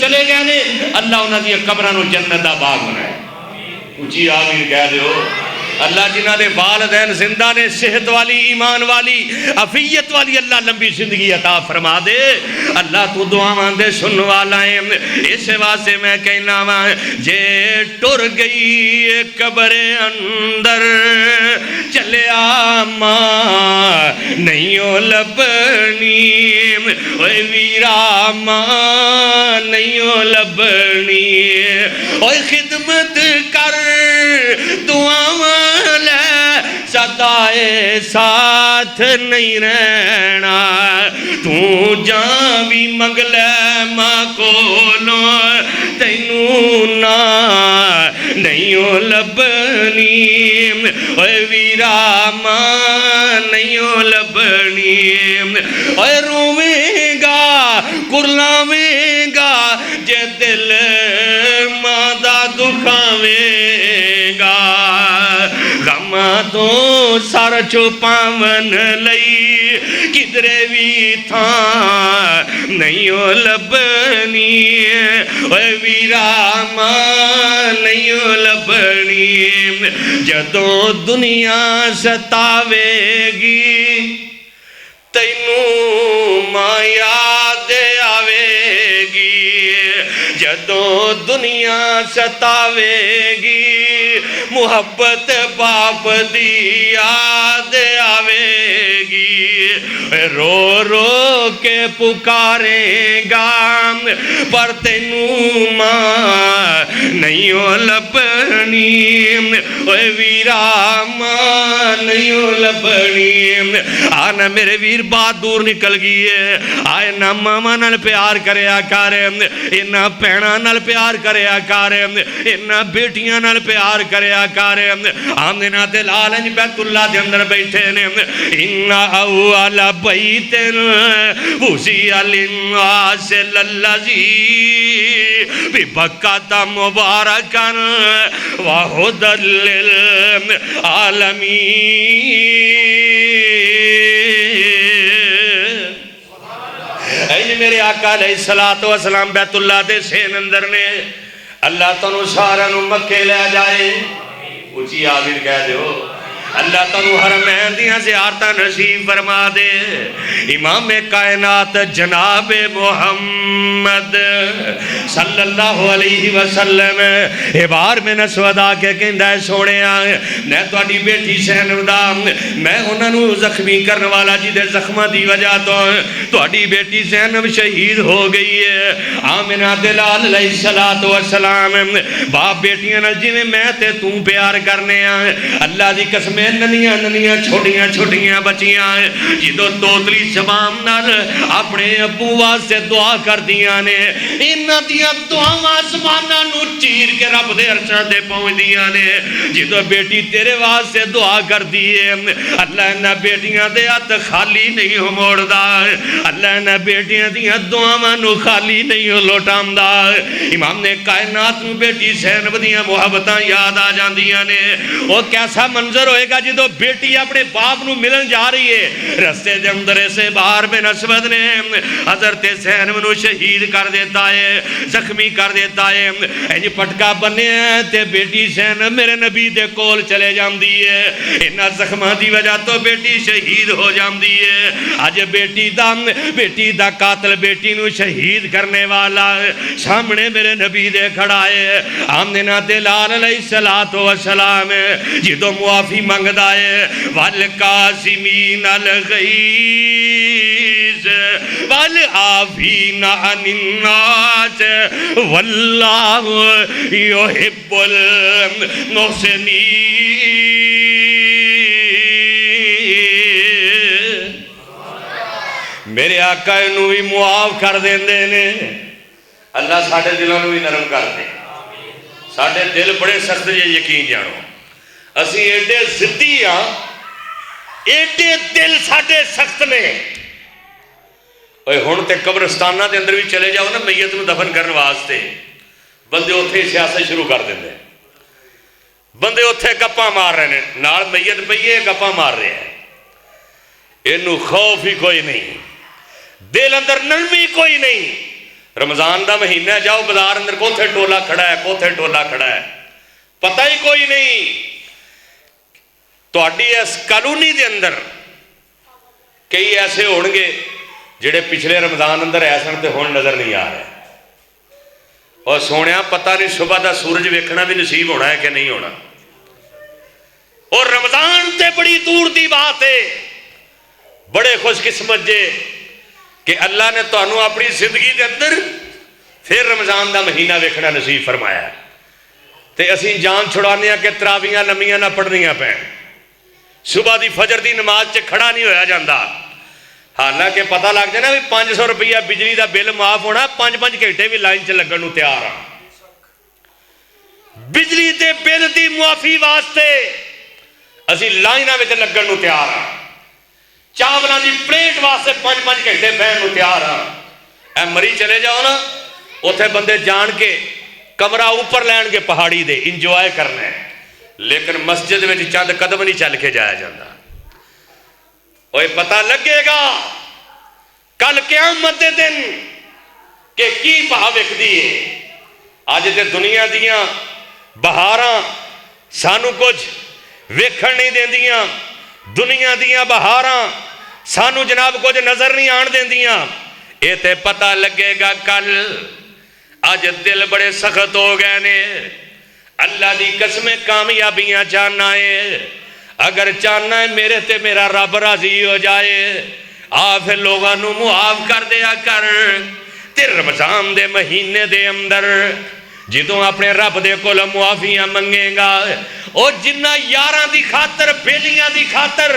چلے گئے نے اللہ انہاں دی قبراں نوں جنت دا باغ بنائے اونچی آمین کہہ دیو اللہ جنہ دے والدین زندہ نے صحت والی ایمان والی عافیت والی اللہ لمبی زندگی عطا فرما دے اللہ تو دعاواں دے سن والا ہے اس واسطے میں کہنا وا جے ٹر گئی قبر اندر چلیا ماں نہیں لبنی اوے ویرا ماں نہیں لبنی اوے خدمت کر دعاواں صدائے ساتھ نہیں رہنا تو جان بھی منگ لے ماں کولوں تینوں نا نہیں لبنی اوے ویرا ماں نہیں لبنی اوے رویں گا کرلاویں گا جے دل ماں دا دکھاویں گا غماں تو سر چھپاون لئی کدرے بھی تھاں نہیں لبنی اوے ویرا ماں نہیں لبنی جدوں دنیا ستاوے گی تینوں ماں یاد آوے گی جدوں دنیا ستاوے گی محبت باپ دی یاد آوے گی رو رو کے پکاریں گا پر تینوں ماں نہیں لبنی اوے ویرا ماں نہیں لبنی آنا میرے ویر بات دور نکل گئی ہے آئے نا ماما نال پیار کریا کارے اینا پینا نال پیار کریا کارے اینا بیٹیاں نال پیار کریا کارے آمنہ دلال انج بیت اللہ دے اندر بیٹھے نے انہا اول بیتن وزی للناس للذی ببکتا مبارکن وہدن للعالمین اے میرے آقا علیہ السلام بیت اللہ دے سین اندر نے اللہ تنو سارا نو مکے لے جائے اچھی آمین کہہ دیو اللہ تنو حرمین دیاں زیارتہ نصیب فرما دے امام کائنات جناب محمد صلی اللہ علیہ وسلم بار میں نسودا کے کہندہ ہے سوڑے آئے میں تو اڈی بیٹی سینودا میں انہوں نے زخمی کرنے والا جی دے زخمہ دی وجہ تو اڈی بیٹی سینو شہید ہو گئی ہے آمنہ دلال علیہ السلام باپ بیٹیاں نہ جی میں تے تم پیار کرنے آئے اللہ دی قسمیں ننیاں چھوٹیاں بچیاں جدو توتلی شبام نال اپنے ابو واسطے دعا کر دیاں نے انہاں دیاں دعاواں آسماناں نو چیر کے رب دے عرشاں دے پہنچ دیاں نے جدو بیٹی تیرے واسطے دعا کر دیے اللہ انہاں بیٹیاں دے ہاتھ خالی نہیں ہو موڑدا اللہ انہاں بیٹیاں دیاں دعاواں نو خالی نہیں ہو لوٹاندا امام نے کائنات نو بیٹی زینب دیاں محبتاں یاد آ جاندیاں نے وہ کیسا منظر ہوئے گا جدو بیٹی اپنے باپ نو ملن جا رہی ہے رستے دے اندر سے باہر بن اسود نے حضرت زینب نو شہید کر دیتا ہے زخمی کر دیتا ہے انج پٹکا بنے تے بیٹی زینب میرے نبی دے کول چلے جاندی ہے انہاں زخماں دی وجہ تو بیٹی شہید ہو جاندی ہے اج بیٹی دا قاتل بیٹی نو شہید کرنے والا سامنے میرے نبی دے کھڑا ہے آمنہ دلال علیہ السلام جدو معافی منگدا ہے والقاسمین الغیظ والعافین عن الناس واللہ یحب المحسنین میرے آقا انہوں بھی معاف کر دیندے نے اللہ ساڑھے دلوں بھی نرم کر دے ساڑھے دل بڑے سخت یہ یقین جانو اسی ایڈے زدی ہاں ایڈے دل ساڑھے سخت نے ہون تے قبرستانہ دے اندر بھی چلے جاؤ نا میت نو دفن کرنے واسطے بندے اتھے سیاست شروع کر دیندے بندے اتھے گپاں مار رہے ہیں نال میت پئیے گپاں مار رہے ہیں انہوں خوف ہی کوئی نہیں دل اندر نرمی کوئی نہیں رمضان دا مہینہ ہے، جاؤ بازار اندر کوتھے ٹولا کھڑا ہے، کوتھے ٹولا کھڑا ہے، پتہ ہی کوئی نہیں۔ تہاڈی اس کالونی دے اندر کئی ایسے ہون گے جڑے پچھلے رمضان اندر ایسے تے ہون نظر نہیں آ رہے، اور سونیا پتہ نہیں صبح دا سورج ویکھنا بھی نصیب ہونا ہے کہ نہیں ہونا۔ اور رمضان تے بڑی دور دی بات ہے، بڑے خوش قسمت جے کہ اللہ نے تانوں اپنی زندگی دے اندر پھر رمضان دا مہینہ ویکھنا نصیب فرمایا، تے اسی جان چھڑانے کہ تراویاں لمیاں نہ پڑھنیاں پین، صبح دی فجر دی نماز چ کھڑا نہیں ہویا جاندا، حالانکہ پتہ لگ جائے نا بھی 500 روپیہ بجلی دا بل معاف ہونا، 5 گھنٹے بھی لائن چ لگن نوں تیار ہاں۔ بجلی دے بل دی معافی واسطے اسی لائناں وچ لگن نوں تیار ہاں، چاولاں دی پلیٹ واسطے 5 گھنٹے بہن نوں تیار ہاں۔ اے مری چلے جاؤ نا، اوتھے بندے جان کے کمرہ اوپر لین کے پہاڑی دے انجوائے کرنا ہے، لیکن مسجد میں چند قدم نہیں چل کے جایا جاتا۔ اوہ پتہ لگے گا کل قیامت دے دن کہ کی بہا وکھدی ہے۔ آج تے دنیا دیاں بہاراں سانو کچھ ویکھن نہیں دیندیاں، دنیا دیاں بہاراں سانو جناب کچھ نظر نہیں آن دیندیاں، اے تے پتہ لگے گا کل۔ آج دل بڑے سخت ہو گئے نے، اللہ دی قسم کامیابیاں چاہنا ہے، اگر چاہنا ہے میرے تے میرا رب راضی ہو جائے، پھر لوگاں نو معاف کر دیا کر۔ تے رمضان دے مہینے دے اندر جدوں اپنے رب دے کول معافیاں منگے گا، او جنہ یاراں دی خاطر بیلیاں دی خاطر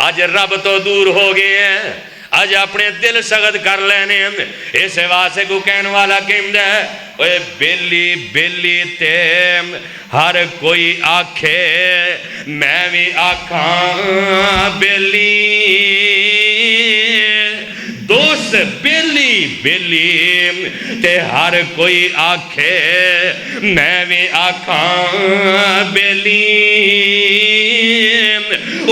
آج رب تو دور ہو گئے ہیں، آج اپنے دل سخت کر لینے ہیں۔ اس واسطے کو کہنے والا کہندہ ہے اوے بیلی بیلی تے ہر کوئی آکھے میں بھی آکھاں بیلی، دوست بیلی بیلی تے ہر کوئی آکھے میں بھی آکھاں بیلی،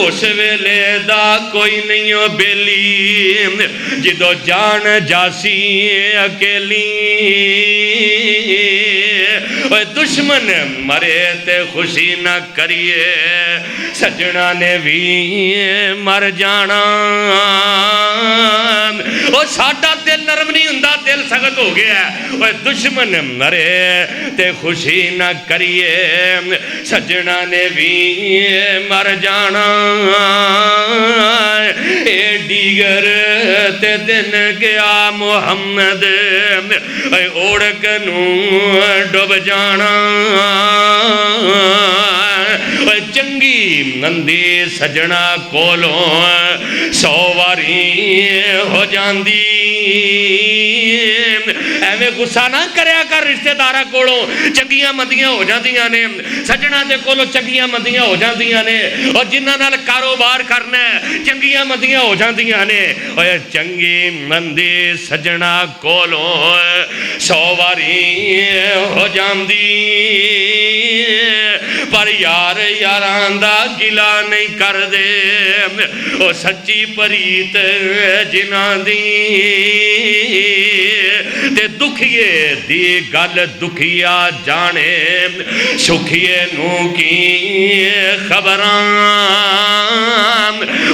اس ویلے دا کوئی نہیں ہو بیلی جدو جان جاسی اکیلی، دشمن مرے تے خوشی نہ کریے، سجنا نے بھی مر جانا۔ اور ساڈا دل نرم نہیں ہوندا، دل سخت ہو گیا ہے۔ دشمن مرے تے خوشی نہ کریے، سجنا نے بھی مر جانا۔ اے دیگر تے دن گیا محمد، اے اوڑک نوں ڈب جانا۔ چنگی مندی سجنا کولوں 100 واری ہو جاندی، ایویں غصہ نہ کریا کر، رشتہ داراں کولوں چنگیاں مندیاں ہو جاندیاں نے، سجنا دے کولوں چنگیاں مندیاں ہو جاندیاں نے، اور جنہاں نال کاروبار کرنا ہے چنگیاں مندیاں ہو جاندیاں نے۔ اوے چنگی مندی سجنا کولوں 100 واری ہو جاندی، پر یار یاراں دا گلا نہیں کر دے، او سچی پریت جنہاں دی، تے دکھیے دی گل دکھیا جانے، سکھیے نو کی خبراں،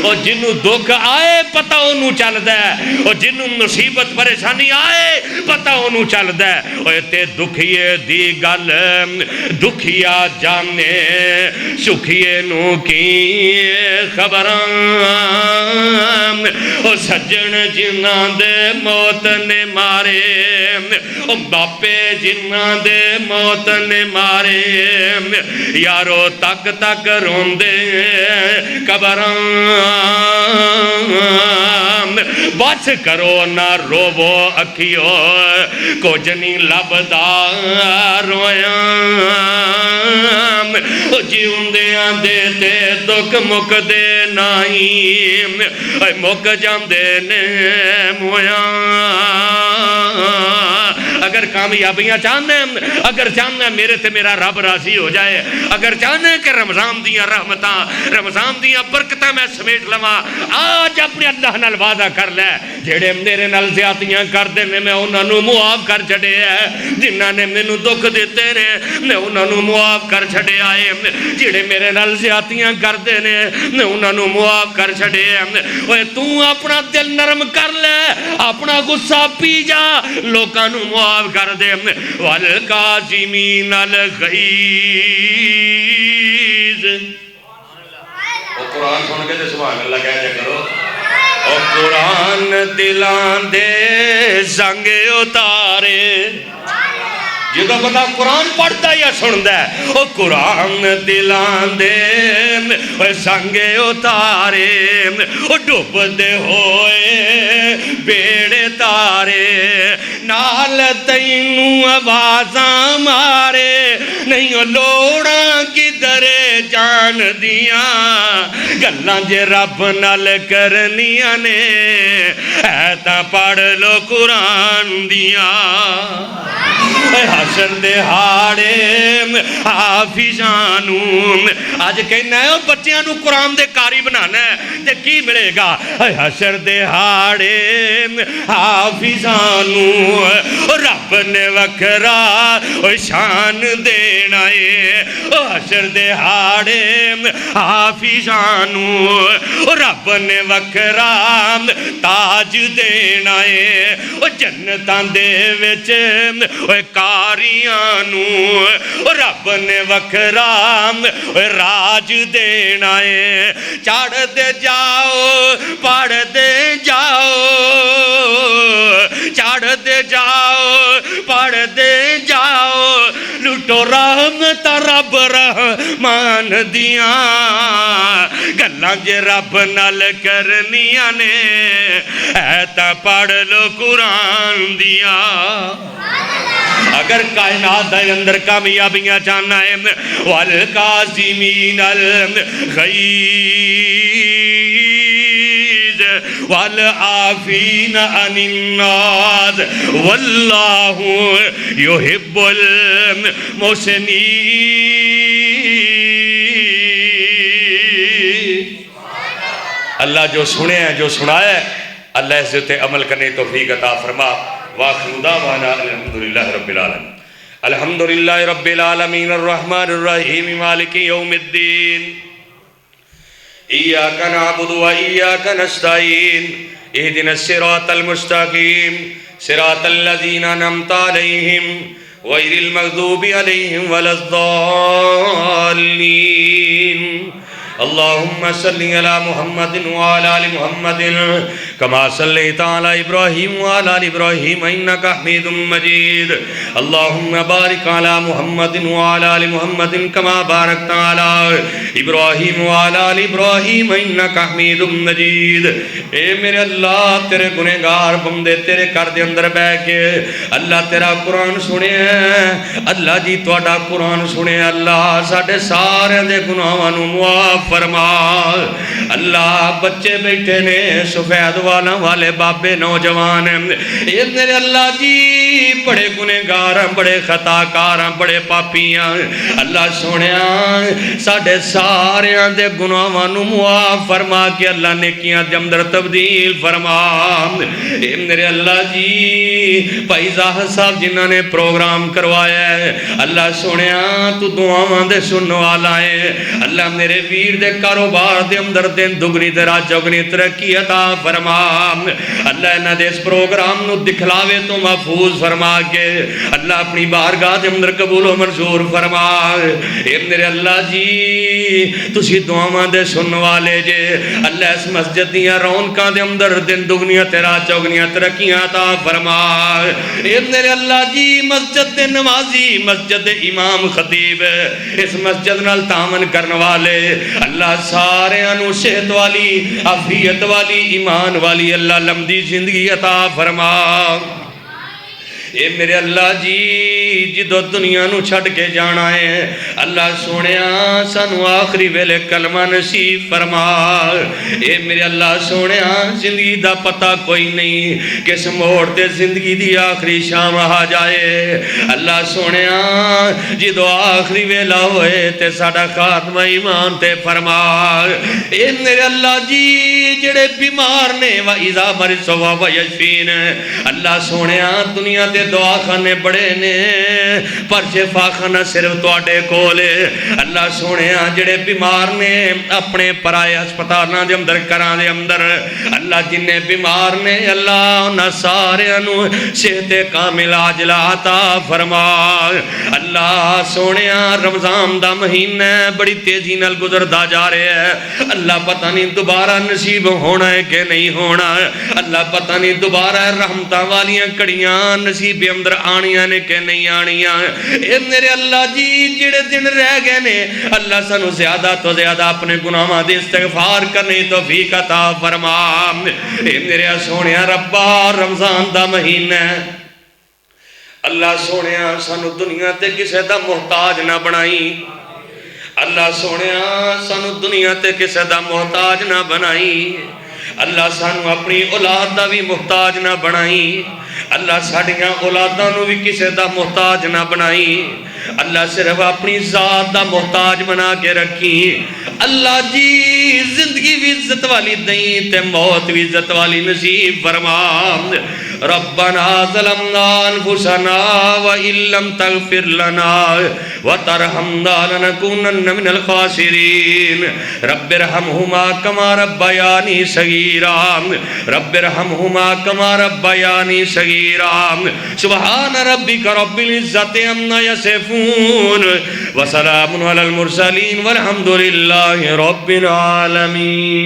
او جنوں دکھ آئے پتہ انہوں چل دے، او جنوں مصیبت پریشانی آئے پتہ انہوں چل دے، او تے دکھیے دی گل دکھیا جانے، سکھیے نو کی خبراں، او سجن جنہاں دے موت نے مارے، او باپے جنہاں دے موت نے مارے، یارو تک تک روندے قبراں، بچ کرو نہ روو اکھیو، کچھ نہیں لبدا رویاں، جیوندیاں دے تے دکھ مک دے نائیں، مک جاندے نے مویاں، اگر اگر کامیابیاں چاہنا ہے، اگر چاہنا ہے میرے تے میرا رب راضی ہو جائے، اگر چاہنا ہے کہ رمضان دیاں رحمتاں، رمضان دیاں برکتاں میں سمیٹ لواں، آج اپنے اللہ نال وعدہ کر لے جڑے میرے نال زیادتیاں کردے نے میں انہاں نوں معاف کر چھڈیا ہے، جنہاں نے مینوں دکھ دتے نے میں انہاں نوں معاف کر چھڈیا ہے، جڑے میرے نال زیادتیاں کردے نے میں انہاں نوں معاف کر چھڈیا ہے۔ اوے تو اپنا دل نرم کر لے، اپنا غصہ پی جا، لوکاں نوں معاف کر دے۔ والکاظمین الغیظ، قرآن سن کے تے سبحان اللہ کہہ جا کرو۔ او قرآن دلان دے زنگ اتارے، جدو بندہ قرآن پڑھتا یا سندا ہے، او قرآن دلان دے زنگ اتارے، او ڈوب دے ہوئے بیڑے تارے، نال تینوں آوازاں مارے، نہیں لوڑاں کدھرے جان دیاں، گلاں جے رب نال کرنیاں نے، اے تاں پڑھ لو قرآن دیاں۔ حشر دہاڑے حافظانوں، آج کہنا ہے بچیاں نو قرآن دے کاری بنانا ہے تے کی ملے گا؟ حشر دہاڑے حافظانوں رب نے وکھرا شان دینا ہے، حشر دہاڑے حافظانوں رب نے وکھرا تاج دینا ہے، جنتاں دے وچ کاریاں نوں رب نے وکھرا راج دینا ہے، چڑھ دے جاؤ پڑھ دے جاؤ، چڑھ دے جاؤ پڑھ دے جاؤ، لٹو رحمت رب رحمان دیاں، گلاں جے رب نال کرنیاں نے، اے تاں پڑھ لو قرآن دیاں۔ اگر کائنات دے اندر کامیابیاں چاہنا ہے، والکاظمین الغیظ والعافین عن الناس واللہ یحب المحسنین۔ اللہ جو سنے ہیں جو سنایا ہے، اللہ اس سے عمل کرنے توفیق عطا فرما۔ وآخر دعوانا الحمدللہ رب العالمین، الحمدللہ رب العالمین الرحمن الرحیم مالک یوم الدین، ایاک نعبد و ایاک نستعین، اہدنا الصراط المستقیم، صراط الذین انعمت علیہم غیر المغضوب علیہم ولا الضالین۔ اللہم صلی علی محمد وعلی آل محمد کما صلیت علی ابراہیم وعلی آل ابراہیم انکا حمید مجید۔ اللہم بارک علی محمد وعلی آل محمد کما بارکت علی ابراہیم وعلی آل ابراہیم انکا حمید مجید۔ اے میرے اللہ تیرے گنہگار بندے تیرے گھر دے اندر بیٹھ کے اللہ تیرا قرآن سنے ہیں، اللہ جی تواڈا قرآن سنے، اللہ ساڈے سارے دے گناہاں نوں معاف فرما۔ اللہ بچے بیٹھے نے سفید والا والے بابے نوجوان ہیں، یہ میرے اللہ جی بڑے گنہگار ہیں، بڑے خطاکار ہیں، بڑے پاپی ہیں، اللہ سنیا ساڑھے سارے دے گناہاں نوں معاف فرما کے اللہ نیکیاں دے اندر تبدیل فرما۔ یہ میرے اللہ جی بھائی زاہد صاحب جنہاں نے پروگرام کروایا ہے، اللہ سنیا تو دعاواں دے سننے والا ہے، اللہ میرے ویر دے کاروبار دے اندر دن دگنی تے رات چوگنی ترقی عطا فرما۔ اللہ انہاں دے اس پروگرام نو دکھلاوے تو محفوظ فرما کے اللہ اپنی بارگاہ دے اندر قبول و منظور فرما۔ اے میرے اللہ جی تسی دعاواں دے سننے والے جے، اللہ اس مسجد دیاں رونقاں دے اندر دن دگنی تے رات چوگنی ترقی عطا فرما۔ اے میرے اللہ جی مسجد دے نمازی، مسجد دے امام خطیب، اس مسجد نال تعاون کرنے والے اللہ سارے انو صحت والی، عافیت والی، ایمان والی اللہ لمبی زندگی عطا فرما۔ اے میرے اللہ جی جدو دنیا نو چھڑ کے جانا ہے اللہ سونیا سانو آخری ویلے کلمہ نصیب فرما اے میرے اللہ سونیا زندگی دا پتہ کوئی نہیں کس موڑ تے زندگی دی آخری شام آ جائے اللہ سونیا جدو آخری ویلا ہوئے تے ساڑا خاتمہ ایمان تے فرما اے میرے اللہ جی جڑے بیمار نے وَإِذَا مَرِضْتُ فَهُوَ يَشْفِينِ اللہ سونیا دنیا تے دعا خانے بڑے نے پر شفا خانہ صرف تواڈے کولے اللہ سونیا جڑے بیمار نے اپنے پرائے ہسپتالاں دے اندر کراں دے اندر اللہ جنہیں بیمار نے اللہ انہاں سارے انو صحت کامل عاجلہ عطا فرما اللہ سونیا رمضان دا مہینہ بڑی تیزی نال گزردا جا رہے ہے اللہ پتہ نہیں دوبارہ نصیب ہونا ہے کہ نہیں ہونا اللہ پتہ نہیں دوبارہ رحمتاں والیاں کڑیاں نصیب اندر آنیاں نے کہ نہیں آنیاں اے میرے اللہ جی جڑے دن رہ گئے نے اللہ سانو زیادہ تو زیادہ اپنے گناہاں دے استغفار کرنے توفیق عطا فرما اے میرے سونیا ربا رمضان دا مہینہ اللہ سونیا سانو دنیا تے کسے دا محتاج نہ بنائی اللہ سونیا سانو دنیا تے کسے دا محتاج نہ بنائی اللہ سانو اپنی اولاد دا بھی محتاج نہ بنائی اللہ ساڑیاں اولاداں نو بھی کسے دا محتاج نہ بنائی اللہ صرف اپنی ذات دا محتاج بنا کے رکھی اللہ جی زندگی بھی عزت والی دیں تے موت بھی عزت والی نصیب فرما ربنا ظلمنا انفسنا وإن لم تغفر لنا وترحمنا لنكونن من الخاسرين رب ارحمهما كما ربياني صغيرا رب ارحمهما كما ربياني صغيرا سبحان ربك رب العزة عما يصفون وسلام على المرسلين والحمد لله رب العالمين